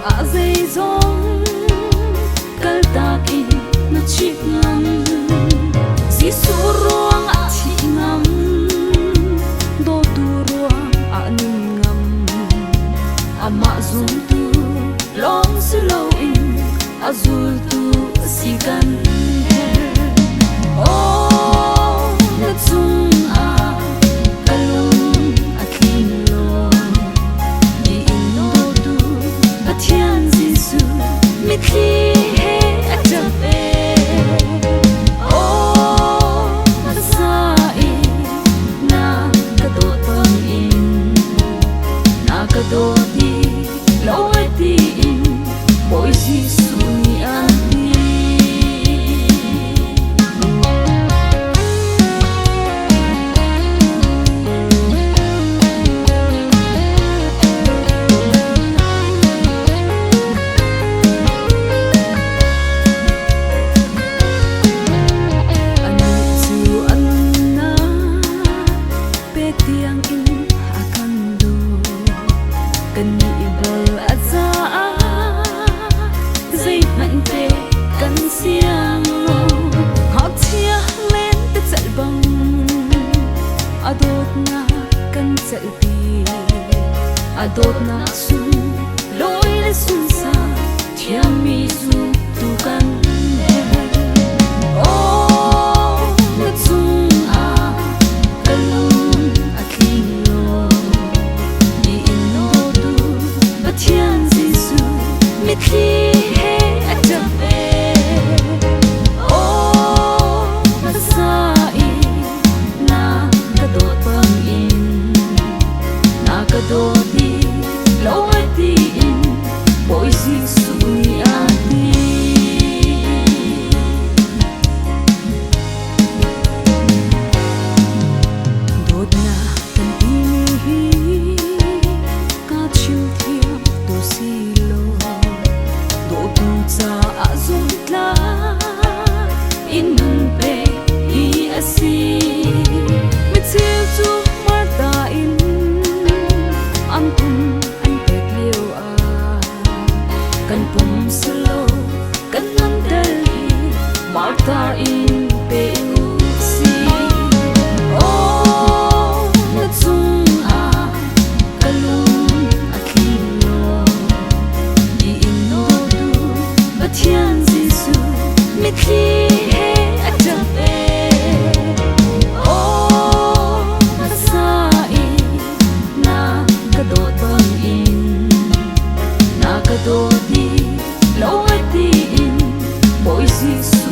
a dây dòng kal takin na chip ngam Gisu ruang a chi ngam do tu ruang a nin ngam ama zum tu long slow in azul tu sigan oh na chung a kalung a king lo di in no tu a thian Gisu mi thi he a chape oh na sai na ka do tang in na ka do di lo ai ti in boy Gisu ni a adot na sun loi le sun sa thiam mi zu tu kan oh na chung a kalung a king lo di in no tu ba thian Gisu mi thi he a chape oh na sai na ka do pang in na ka do lo ai ti in boy Gisu ni a ti dot na kan ti hi ka chiu thiam to si lo do tu cha a zum tla in nun pe hi a si mi chiu chu mar ta in an kum kan pum slo kan nam dal marta in pe si oh na chung a kalung a kilo di in no tu ba thian Gisu mi thi he a chape oh na sai na ka do bang in na ka do lo ai ti in boy Gisu